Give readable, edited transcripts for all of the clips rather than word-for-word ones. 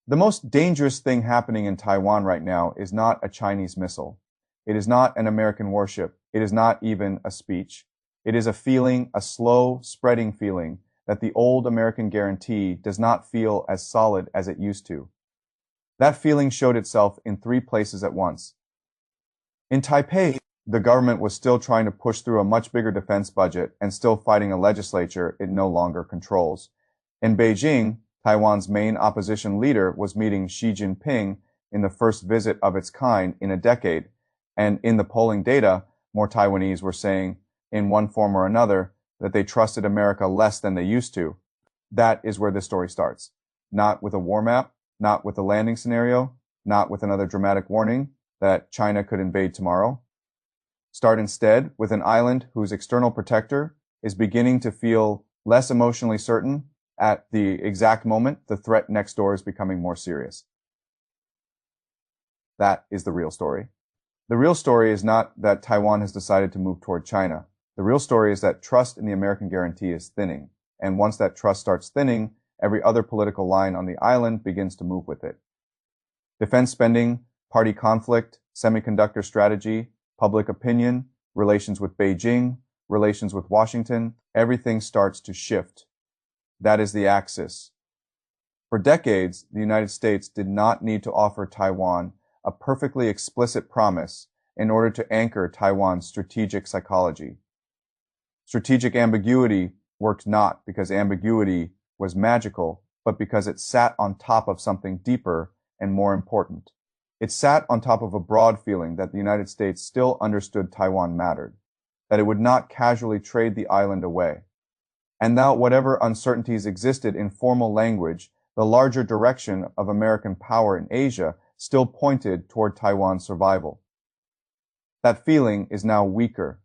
The most dangerous thing happening in Taiwan right now is not a Chinese missile. It is not an American warship. It is not even a speech. It is a feeling, a slow, spreading feeling, that the old American guarantee does not feel as solid as it used to. That feeling showed itself in three places at once. In Taipei, the government was still trying to push through a much bigger defense budget and still fighting a legislature it no longer controls. In Beijing, Taiwan's main opposition leader was meeting Xi Jinping in the first visit of its kind in a decade, and in the polling data, more Taiwanese were saying, in one form or another, that they trusted America less than they used to. That is where this story starts. Not with a war map, not with a landing scenario, not with another dramatic warning that China could invade tomorrow. Start instead with an island whose external protector is beginning to feel less emotionally certain at the exact moment the threat next door is becoming more serious. That is the real story. The real story is not that Taiwan has decided to move toward China. The real story is that trust in the American guarantee is thinning, and once that trust starts thinning, every other political line on the island begins to move with it. Defense spending, party conflict, semiconductor strategy, public opinion, relations with Beijing, relations with Washington, everything starts to shift. That is the axis. For decades, the United States did not need to offer Taiwan a perfectly explicit promise in order to anchor Taiwan's strategic psychology. Strategic ambiguity worked not because ambiguity was magical, but because it sat on top of something deeper and more important. It sat on top of a broad feeling that the United States still understood Taiwan mattered, that it would not casually trade the island away. And that whatever uncertainties existed in formal language, the larger direction of American power in Asia still pointed toward Taiwan's survival. That feeling is now weaker.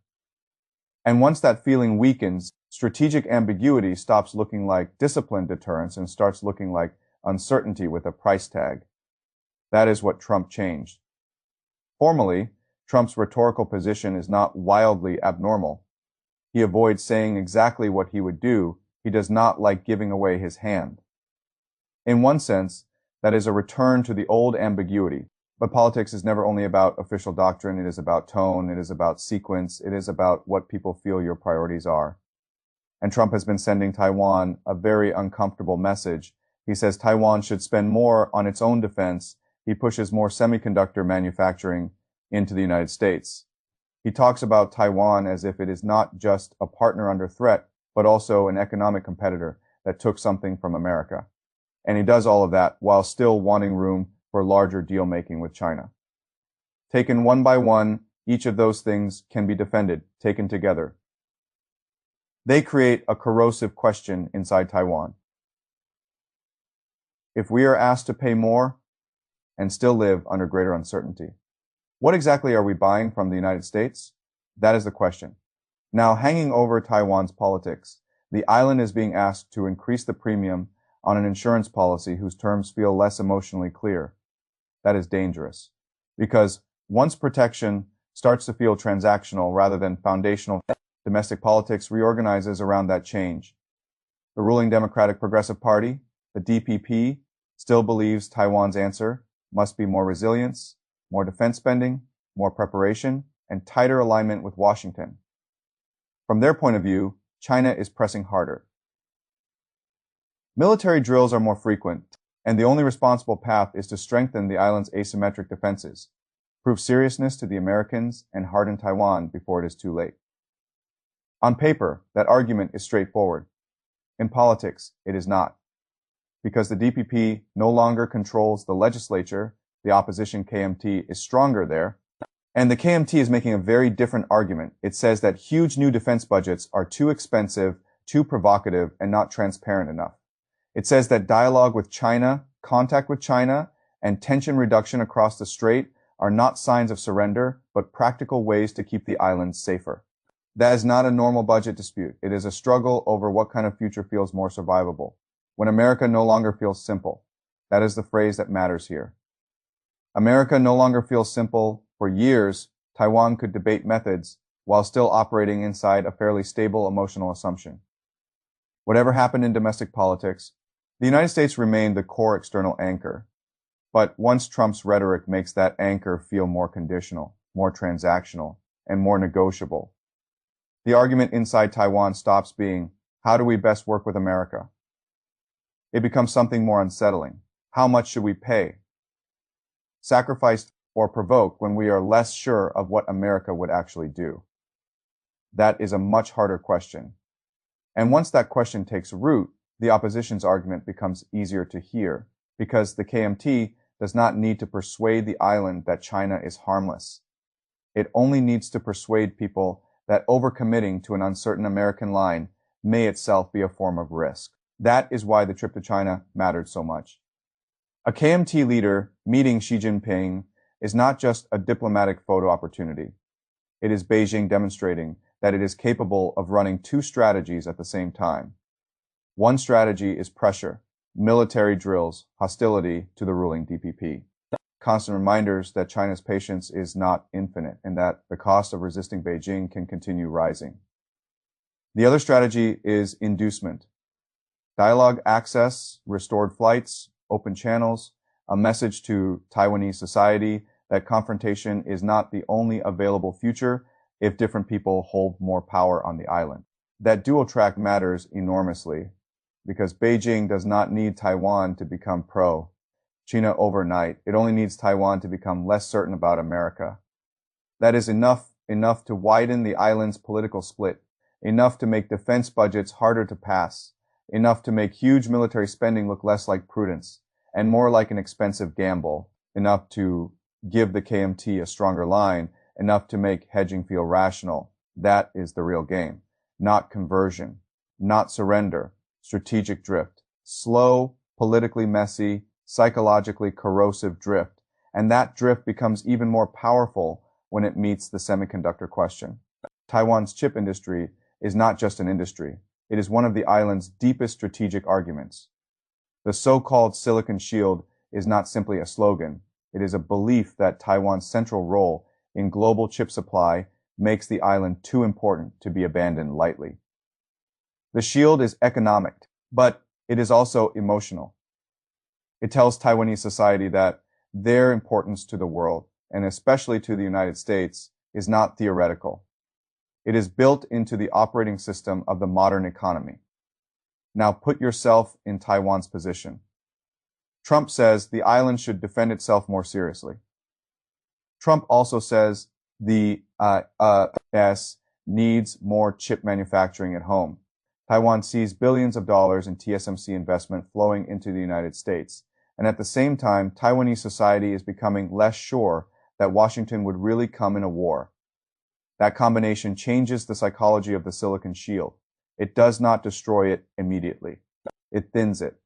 And once that feeling weakens, strategic ambiguity stops looking like disciplined deterrence and starts looking like uncertainty with a price tag. That is what Trump changed. Formally, Trump's rhetorical position is not wildly abnormal. He avoids saying exactly what he would do. He does not like giving away his hand. In one sense, that is a return to the old ambiguity. But politics is never only about official doctrine. It is about tone. It is about sequence. It is about what people feel your priorities are. And Trump has been sending Taiwan a very uncomfortable message. He says Taiwan should spend more on its own defense. He pushes more semiconductor manufacturing into the United States. He talks about Taiwan as if it is not just a partner under threat, but also an economic competitor that took something from America. And he does all of that while still wanting room for larger deal-making with China. Taken one by one, each of those things can be defended, taken together. They create a corrosive question inside Taiwan. If we are asked to pay more and still live under greater uncertainty, what exactly are we buying from the United States? That is the question. Now, hanging over Taiwan's politics, the island is being asked to increase the premium on an insurance policy whose terms feel less emotionally clear. That is dangerous, because once protection starts to feel transactional rather than foundational, domestic politics reorganizes around that change. The ruling Democratic Progressive Party, the DPP, still believes Taiwan's answer must be more resilience, more defense spending, more preparation, and tighter alignment with Washington. From their point of view, China is pressing harder. Military drills are more frequent, and the only responsible path is to strengthen the island's asymmetric defenses, prove seriousness to the Americans, and harden Taiwan before it is too late. On paper, that argument is straightforward. In politics, it is not. Because the DPP no longer controls the legislature, the opposition KMT is stronger there, and the KMT is making a very different argument. It says that huge new defense budgets are too expensive, too provocative, and not transparent enough. It says that dialogue with China, contact with China, and tension reduction across the strait are not signs of surrender, but practical ways to keep the island safer. That is not a normal budget dispute. It is a struggle over what kind of future feels more survivable. When America no longer feels simple, that is the phrase that matters here. America no longer feels simple. For years, Taiwan could debate methods while still operating inside a fairly stable emotional assumption. Whatever happened in domestic politics, the United States remained the core external anchor. But once Trump's rhetoric makes that anchor feel more conditional, more transactional, and more negotiable, the argument inside Taiwan stops being, how do we best work with America? It becomes something more unsettling. How much should we pay? Sacrifice or provoke when we are less sure of what America would actually do? That is a much harder question. And once that question takes root, the opposition's argument becomes easier to hear, because the KMT does not need to persuade the island that China is harmless. It only needs to persuade people that overcommitting to an uncertain American line may itself be a form of risk. That is why the trip to China mattered so much. A KMT leader meeting Xi Jinping is not just a diplomatic photo opportunity. It is Beijing demonstrating that it is capable of running two strategies at the same time. One strategy is pressure, military drills, hostility to the ruling DPP. Constant reminders that China's patience is not infinite and that the cost of resisting Beijing can continue rising. The other strategy is inducement. Dialogue access, restored flights, open channels, a message to Taiwanese society that confrontation is not the only available future if different people hold more power on the island. That dual track matters enormously because Beijing does not need Taiwan to become pro-China overnight. It only needs Taiwan to become less certain about America. That is enough to widen the island's political split, enough to make defense budgets harder to pass, enough to make huge military spending look less like prudence and more like an expensive gamble, enough to give the KMT a stronger line, enough to make hedging feel rational. That is the real game. Not conversion, not surrender, strategic drift, slow, politically messy, psychologically corrosive drift. And that drift becomes even more powerful when it meets the semiconductor question. Taiwan's chip industry is not just an industry. It is one of the island's deepest strategic arguments. The so-called Silicon Shield is not simply a slogan. It is a belief that Taiwan's central role in global chip supply makes the island too important to be abandoned lightly. The shield is economic, but it is also emotional. It tells Taiwanese society that their importance to the world, and especially to the United States, is not theoretical. It is built into the operating system of the modern economy. Now put yourself in Taiwan's position. Trump says the island should defend itself more seriously. Trump also says the U.S. needs more chip manufacturing at home. Taiwan sees billions of dollars in TSMC investment flowing into the United States. And at the same time, Taiwanese society is becoming less sure that Washington would really come in a war. That combination changes the psychology of the Silicon Shield. It does not destroy it immediately. It thins it.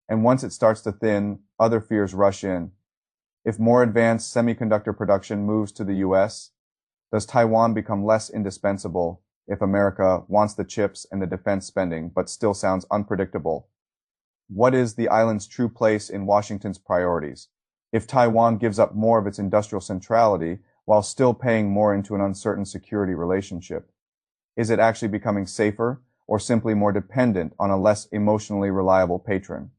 And once it starts to thin, other fears rush in. If more advanced semiconductor production moves to the U.S., does Taiwan become less indispensable if America wants the chips and the defense spending but still sounds unpredictable? What is the island's true place in Washington's priorities? If Taiwan gives up more of its industrial centrality while still paying more into an uncertain security relationship, is it actually becoming safer or simply more dependent on a less emotionally reliable patron?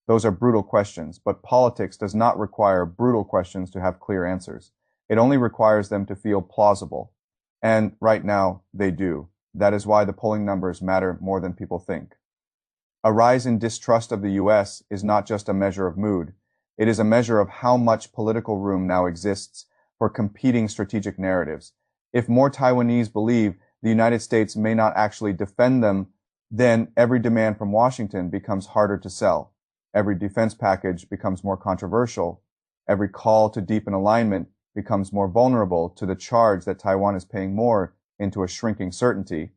Those are brutal questions, but politics does not require brutal questions to have clear answers. It only requires them to feel plausible. And right now, they do. That is why the polling numbers matter more than people think. A rise in distrust of the U.S. is not just a measure of mood. It is a measure of how much political room now exists for competing strategic narratives. If more Taiwanese believe the United States may not actually defend them, then every demand from Washington becomes harder to sell. Every defense package becomes more controversial. Every call to deepen alignment becomes more vulnerable to the charge that Taiwan is paying more into a shrinking certainty.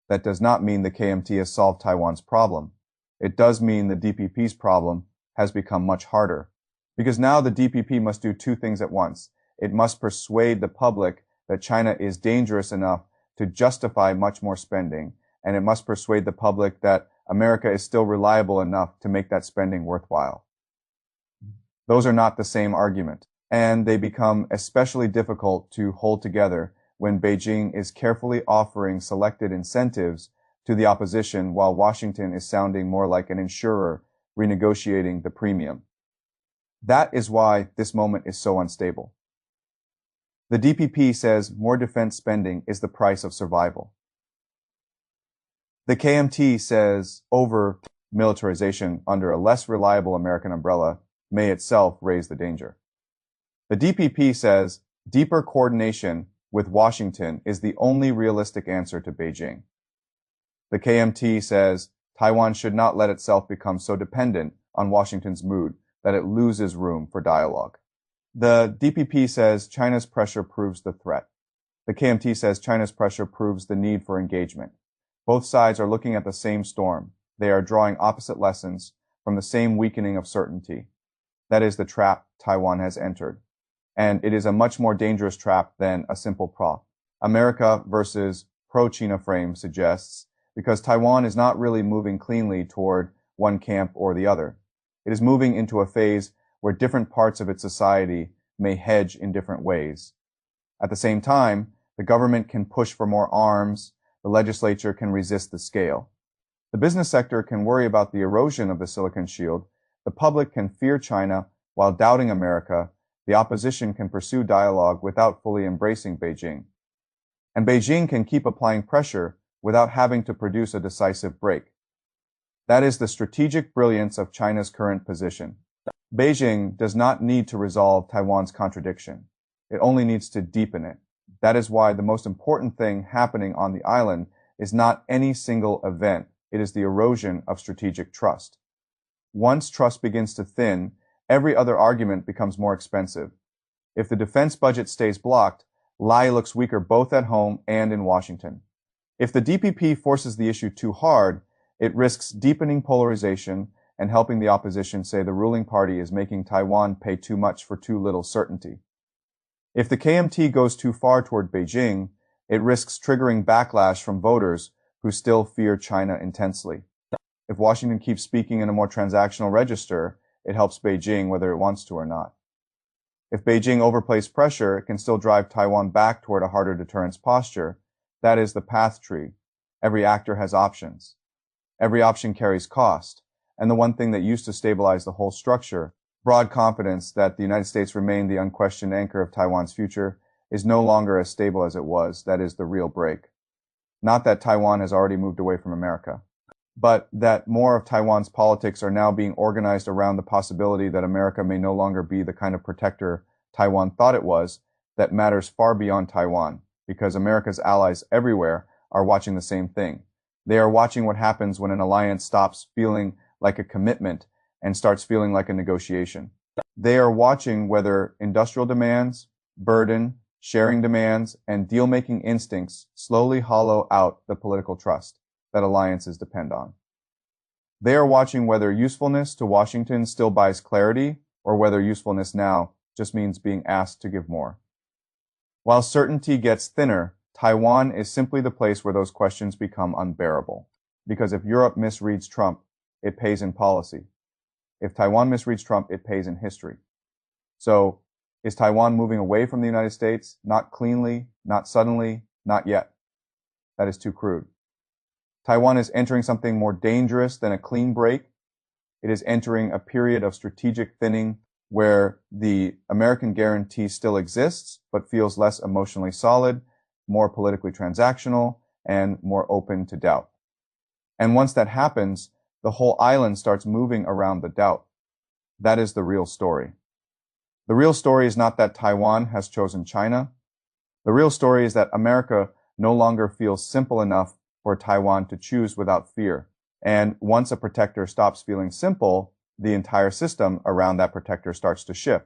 That does not mean the KMT has solved Taiwan's problem. It does mean the DPP's problem has become much harder. Because now the DPP must do two things at once. It must persuade the public that China is dangerous enough to justify much more spending, and it must persuade the public that America is still reliable enough to make that spending worthwhile. Those are not the same argument, and they become especially difficult to hold together when Beijing is carefully offering selected incentives to the opposition while Washington is sounding more like an insurer renegotiating the premium. That is why this moment is so unstable. The DPP says more defense spending is the price of survival. The KMT says over-militarization under a less reliable American umbrella may itself raise the danger. The DPP says deeper coordination with Washington is the only realistic answer to Beijing. The KMT says Taiwan should not let itself become so dependent on Washington's mood that it loses room for dialogue. The DPP says China's pressure proves the threat. The KMT says China's pressure proves the need for engagement. Both sides are looking at the same storm. They are drawing opposite lessons from the same weakening of certainty. That is the trap Taiwan has entered. And it is a much more dangerous trap than a simple America versus pro-China frame suggests, because Taiwan is not really moving cleanly toward one camp or the other. It is moving into a phase where different parts of its society may hedge in different ways. At the same time, the government can push for more arms, the legislature can resist the scale. The business sector can worry about the erosion of the Silicon Shield, the public can fear China while doubting America, the opposition can pursue dialogue without fully embracing Beijing. And Beijing can keep applying pressure without having to produce a decisive break. That is the strategic brilliance of China's current position. Beijing does not need to resolve Taiwan's contradiction. It only needs to deepen it. That is why the most important thing happening on the island is not any single event. It is the erosion of strategic trust. Once trust begins to thin, every other argument becomes more expensive. If the defense budget stays blocked, Lai looks weaker both at home and in Washington. If the DPP forces the issue too hard, it risks deepening polarization and helping the opposition say the ruling party is making Taiwan pay too much for too little certainty. If the KMT goes too far toward Beijing, it risks triggering backlash from voters who still fear China intensely. If Washington keeps speaking in a more transactional register, it helps Beijing whether it wants to or not. If Beijing overplays pressure, it can still drive Taiwan back toward a harder deterrence posture. That is the path tree. Every actor has options. Every option carries cost. And the one thing that used to stabilize the whole structure, broad confidence that the United States remained the unquestioned anchor of Taiwan's future, is no longer as stable as it was. That is the real break. Not that Taiwan has already moved away from America, but that more of Taiwan's politics are now being organized around the possibility that America may no longer be the kind of protector Taiwan thought it was, that matters far beyond Taiwan, because America's allies everywhere are watching the same thing. They are watching what happens when an alliance stops feeling like a commitment and starts feeling like a negotiation. They are watching whether industrial demands, burden, sharing demands, and deal-making instincts slowly hollow out the political trust that alliances depend on. They are watching whether usefulness to Washington still buys clarity, or whether usefulness now just means being asked to give more. While certainty gets thinner, Taiwan is simply the place where those questions become unbearable. Because if Europe misreads Trump, it pays in policy. If Taiwan misreads Trump, it pays in history. So, is Taiwan moving away from the United States? Not cleanly, not suddenly, not yet. That is too crude. Taiwan is entering something more dangerous than a clean break. It is entering a period of strategic thinning where the American guarantee still exists, but feels less emotionally solid, more politically transactional, and more open to doubt. And once that happens, the whole island starts moving around the doubt. That is the real story. The real story is not that Taiwan has chosen China. The real story is that America no longer feels simple enough for Taiwan to choose without fear. And once a protector stops feeling simple, the entire system around that protector starts to shift.